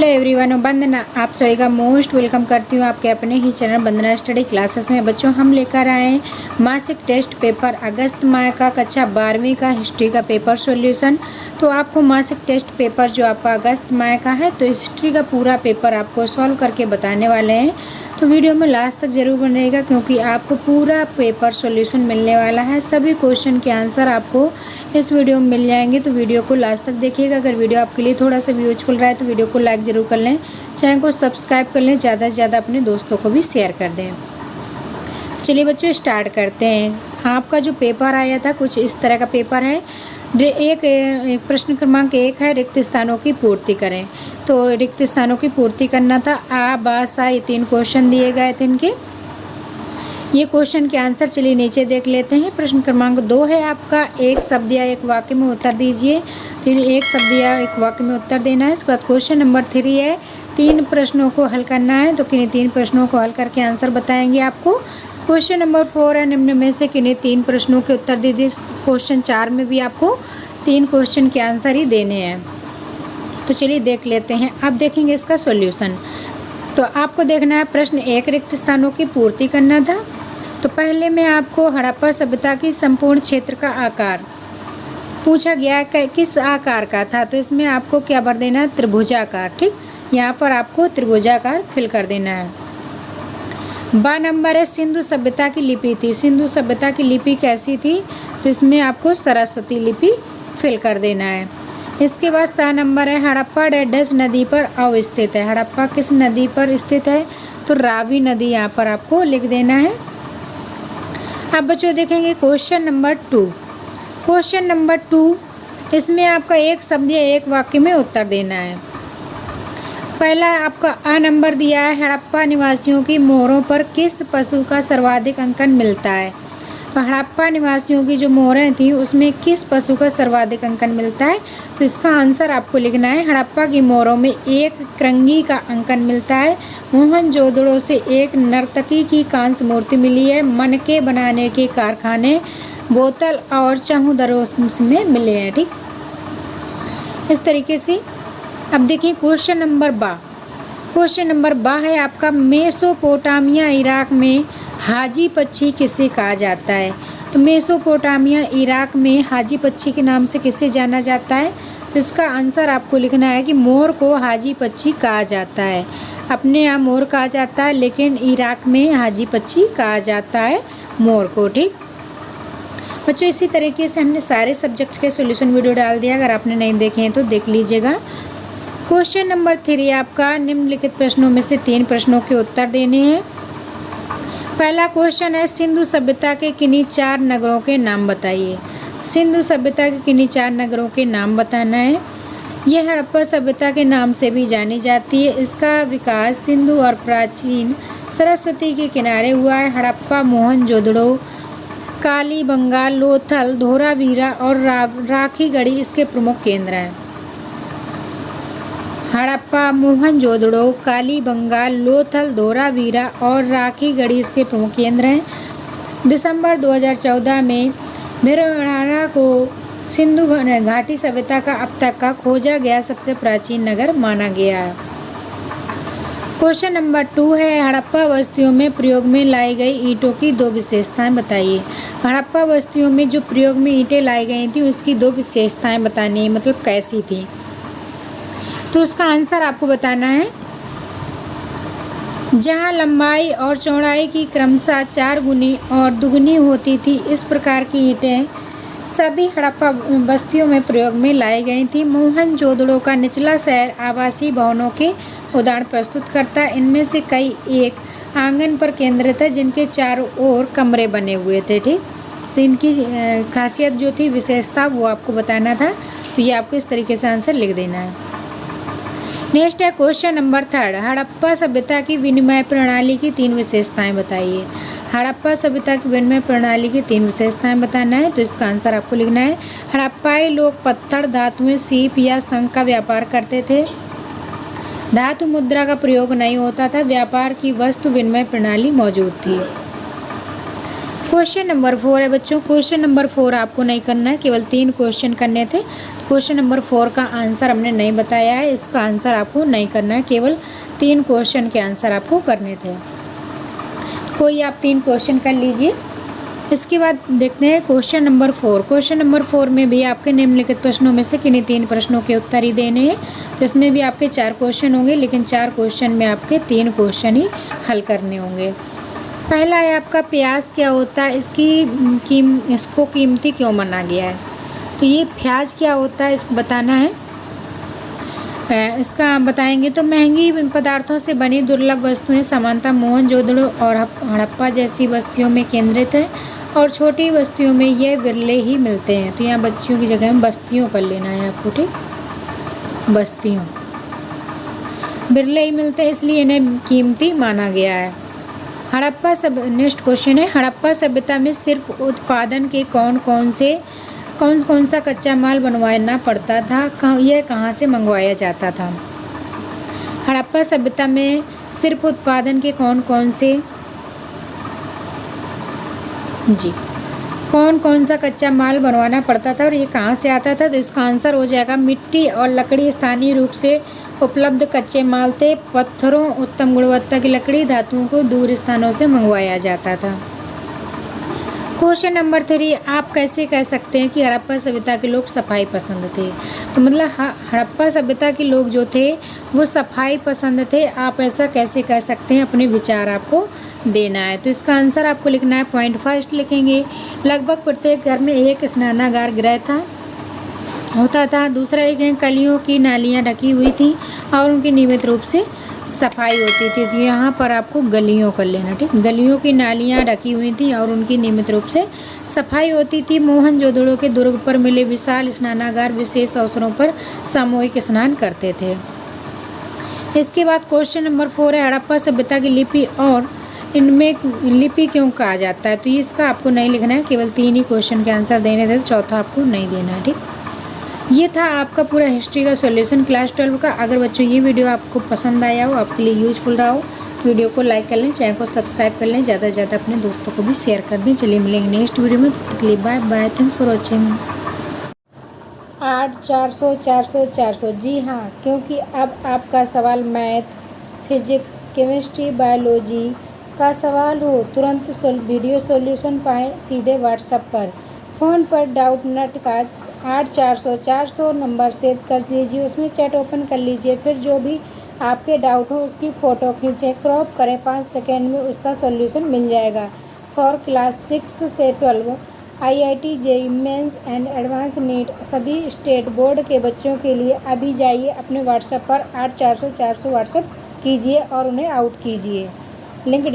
Hello everyone, वंदना आप सभी का मोस्ट वेलकम करती हूँ आपके अपने ही चैनल वंदना स्टडी क्लासेस में। बच्चों, हम लेकर आए हैं मासिक टेस्ट पेपर अगस्त माह का कक्षा 12वीं का हिस्ट्री का पेपर सॉल्यूशन। तो आपको मासिक टेस्ट पेपर जो आपका अगस्त माह का है, तो हिस्ट्री का पूरा पेपर आपको सॉल्व करके बताने वाले हैं। तो वीडियो में लास्ट तक ज़रूर बनेगा, क्योंकि आपको पूरा पेपर सॉल्यूशन मिलने वाला है। सभी क्वेश्चन के आंसर आपको इस वीडियो में मिल जाएंगे, तो वीडियो को लास्ट तक देखिएगा। अगर वीडियो आपके लिए थोड़ा सा भी यूजफुल रहा है तो वीडियो को लाइक ज़रूर कर लें, चैनल को सब्सक्राइब कर लें, ज़्यादा से ज़्यादा अपने दोस्तों को भी शेयर कर दें। चलिए बच्चों, स्टार्ट करते हैं। आपका जो पेपर आया था कुछ इस तरह का पेपर है। एक प्रश्न क्रमांक 1 है, रिक्त स्थानों की पूर्ति करें। तो रिक्त स्थानों की पूर्ति करना था। आ बा सा ये 3 क्वेश्चन दिए गए थे इनके। ये क्वेश्चन के आंसर चलिए नीचे देख लेते हैं। प्रश्न क्रमांक 2 है आपका, एक शब्द या एक वाक्य में उत्तर दीजिए। फिर एक शब्द या एक वाक्य में उत्तर देना है। इसके बाद क्वेश्चन नंबर 3 है, 3 प्रश्नों को हल करना है। तो किन्हीं 3 प्रश्नों को हल करके आंसर बताएंगे आपको। क्वेश्चन नंबर 4 है, निम्न में से किन्हीं 3 प्रश्नों के उत्तर दीजिए। क्वेश्चन 4 में भी आपको 3 क्वेश्चन के आंसर ही देने हैं। तो चलिए देख लेते हैं। अब देखेंगे इसका सॉल्यूशन। तो आपको देखना है प्रश्न 1, रिक्त स्थानों की पूर्ति करना था। तो पहले में आपको हड़प्पा सभ्यता की संपूर्ण क्षेत्र का आकार पूछा गया, किस आकार का था। तो इसमें आपको क्या भर देना है, त्रिभुजाकार। ठीक, यहाँ पर आपको त्रिभुजाकार फिल कर देना है। बा नंबर है, सिंधु सभ्यता की लिपि थी। सिंधु सभ्यता की लिपि कैसी थी, तो इसमें आपको सरस्वती लिपि फिल कर देना है। इसके बाद सा नंबर है, हड़प्पा डैश नदी पर अवस्थित है। हड़प्पा किस नदी पर स्थित है, तो रावी नदी यहाँ पर आपको लिख देना है। अब बच्चों देखेंगे क्वेश्चन नंबर 2। क्वेश्चन नंबर 2, इसमें आपका एक शब्द या एक वाक्य में उत्तर देना है। पहला आपका आ नंबर दिया है, हड़प्पा निवासियों की मोहरों पर किस पशु का सर्वाधिक अंकन मिलता है। तो हड़प्पा निवासियों की जो मोहरें थी उसमें किस पशु का सर्वाधिक अंकन मिलता है। तो इसका आंसर आपको लिखना है, हड़प्पा की मोहरों में एक कृंगी का अंकन मिलता है। मोहनजोदड़ो से एक नर्तकी की कांस्य मूर्ति मिली है। मनके बनाने के कारखाने, बोतल और चहुदरों में मिले हैं। ठीक, इस तरीके से। अब देखिए क्वेश्चन नंबर बा। क्वेश्चन नंबर बा है आपका, मेसोपोटामिया इराक में हाजी पक्षी किसे कहा जाता है। तो मेसोपोटामिया इराक में हाजी पक्षी के नाम से किसे जाना जाता है। तो इसका आंसर आपको लिखना है कि मोर को हाजी पक्षी कहा जाता है। अपने यहाँ मोर कहा जाता है, लेकिन इराक में हाजी पक्षी कहा जाता है मोर को। ठीक बच्चों, इसी तरीके से हमने सारे सब्जेक्ट के सॉल्यूशन वीडियो डाल दिया। अगर आपने नहीं देखे हैं तो देख लीजिएगा। क्वेश्चन नंबर 3 आपका, निम्नलिखित प्रश्नों में से 3 प्रश्नों के उत्तर देने हैं। पहला क्वेश्चन है, सिंधु सभ्यता के किन्हीं 4 नगरों के नाम बताइए। सिंधु सभ्यता के किन्हीं 4 नगरों के नाम बताना है। यह हड़प्पा सभ्यता के नाम से भी जानी जाती है। इसका विकास सिंधु और प्राचीन सरस्वती के किनारे हुआ है। हड़प्पा, मोहनजोदड़ो, कालीबंगा, लोथल, धोलावीरा और राखीगढ़ी इसके प्रमुख केंद्र हैं। हड़प्पा, मोहनजोदड़ो, कालीबंगा, लोथल, धोलावीरा और राखीगढ़ी इसके प्रमुख केंद्र हैं। दिसंबर 2014 में भिलवाड़ा को सिंधु घाटी सभ्यता का अब तक का खोजा गया सबसे प्राचीन नगर माना गया है। क्वेश्चन नंबर 2 है, हड़प्पा बस्तियों में प्रयोग में लाई गई ईंटों की 2 विशेषताएं बताइए। हड़प्पा बस्तियों में जो प्रयोग में ईंटें लाई गई थी उसकी 2 विशेषताएं बतानी है, मतलब कैसी थी। तो उसका आंसर आपको बताना है। जहां लंबाई और चौड़ाई की क्रमशः 4 गुनी और दुगनी होती थी, इस प्रकार की ईंटें सभी हड़प्पा बस्तियों में प्रयोग में लाई गई थी। मोहनजोदड़ो का निचला शहर आवासीय भवनों के उदाहरण प्रस्तुत करता है। इनमें से कई एक आंगन पर केंद्रित है, जिनके चारों ओर कमरे बने हुए थे। ठीक, तो इनकी खासियत जो थी, विशेषता, वो आपको बताना था। तो ये आपको इस तरीके से आंसर लिख देना है। नेक्स्ट है क्वेश्चन नंबर 3, हड़प्पा सभ्यता की विनिमय प्रणाली की 3 विशेषताएं बताइए। हड़प्पा सभ्यता की विनिमय प्रणाली की 3 विशेषताएं बताना है। तो इसका आंसर आपको लिखना है, हड़प्पाई लोग पत्थर, धातुएं, सीप या शंख का व्यापार करते थे। धातु मुद्रा का प्रयोग नहीं होता था। व्यापार की वस्तु विनिमय प्रणाली मौजूद थी। क्वेश्चन नंबर 4 है बच्चों। क्वेश्चन नंबर 4 आपको नहीं करना है, केवल 3 क्वेश्चन करने थे। क्वेश्चन नंबर 4 का आंसर हमने नहीं बताया है, इसका आंसर आपको नहीं करना है, केवल 3 क्वेश्चन के आंसर आपको करने थे। कोई आप 3 क्वेश्चन कर लीजिए। इसके बाद देखते हैं क्वेश्चन नंबर 4। क्वेश्चन नंबर 4 में भी आपके निम्नलिखित प्रश्नों में से किन्हीं 3 प्रश्नों के उत्तर ही देने हैं। तो इसमें भी आपके 4 क्वेश्चन होंगे, लेकिन 4 क्वेश्चन में आपके 3 क्वेश्चन ही हल करने होंगे। पहला है आपका प्याज क्या होता है, इसको कीमती क्यों माना गया है। तो ये प्याज क्या होता है इसको बताना है। इसका बताएंगे तो महंगी पदार्थों से बनी दुर्लभ वस्तुएं सामान्यतः मोहनजोदड़ो और हड़प्पा जैसी बस्तियों में केंद्रित हैं और छोटी बस्तियों में ये विरले ही मिलते हैं। तो यहाँ बच्चियों की जगह में बस्तियों कर लेना है आपको, ठीक, बस्तियों, विरले ही मिलते हैं इसलिए इन्हें कीमती माना गया है। हड़प्पा नेक्स्ट क्वेश्चन है, हड़प्पा सभ्यता में सिर्फ उत्पादन के कौन कौन सा कच्चा माल बनवाना पड़ता था, यह कहाँ से मंगवाया जाता था। हड़प्पा सभ्यता में सिर्फ उत्पादन के कौन कौन सा कच्चा माल बनवाना पड़ता था और ये कहाँ से आता था। तो इसका आंसर हो जाएगा मिट्टी और लकड़ी स्थानीय रूप से उपलब्ध कच्चे माल थे। पत्थरों, उत्तम गुणवत्ता की लकड़ी, धातुओं को दूर स्थानों से मंगवाया जाता था। क्वेश्चन नंबर 3, आप कैसे कह सकते हैं कि हड़प्पा सभ्यता के लोग सफाई पसंद थे। तो मतलब हड़प्पा सभ्यता के लोग जो थे वो सफाई पसंद थे, आप ऐसा कैसे कह सकते हैं, अपने विचार आपको देना है। तो इसका आंसर आपको लिखना है, पॉइंट फर्स्ट लिखेंगे, लगभग प्रत्येक घर में एक स्नानागार गृह होता था। दूसरा एक है कलियों की नालियाँ ढकी हुई थी और उनकी नियमित रूप से सफाई होती थी। तो यहाँ पर आपको गलियों कर लेना, ठीक, गलियों की नालियाँ ढकी हुई थी और उनकी नियमित रूप से सफाई होती थी। मोहनजोदड़ो के दुर्ग पर मिले विशाल स्नानागार विशेष अवसरों पर सामूहिक स्नान करते थे। इसके बाद क्वेश्चन नंबर 4 है, हड़प्पा सभ्यता की लिपि और इनमें लिपि क्यों कहा जाता है। तो इसका आपको नहीं लिखना है, केवल 3 ही क्वेश्चन के आंसर देने थे, चौथा आपको नहीं देना है, ठीक। ये था आपका पूरा हिस्ट्री का सॉल्यूशन क्लास 12 का। अगर बच्चों ये वीडियो आपको पसंद आया हो, आपके लिए यूजफुल रहा हो, वीडियो को लाइक कर लें, चैनल को सब्सक्राइब कर लें, ज़्यादा से ज़्यादा अपने दोस्तों को भी शेयर कर दें। चलिए मिलेंगे नेक्स्ट वीडियो में, bye bye, thanks for watching. 8 400 400 400, जी हाँ, क्योंकि अब आपका सवाल मैथ, फिजिक्स, केमिस्ट्री, बायोलॉजी का सवाल हो, तुरंत वीडियो सॉल्यूशन पाएँ सीधे व्हाट्सएप पर। फ़ोन पर डाउट नट का 8 400 400 नंबर सेव कर लीजिए, उसमें चैट ओपन कर लीजिए, फिर जो भी आपके डाउट हो उसकी फ़ोटो खींचें, क्रॉप करें, 5 सेकेंड में उसका सॉल्यूशन मिल जाएगा। फॉर क्लास 6 से 12 IIT JEE mains and advance NEET सभी स्टेट बोर्ड के बच्चों के लिए अभी जाइए अपने व्हाट्सएप पर 8 400 400 व्हाट्सएप कीजिए और उन्हें आउट कीजिए। लिंक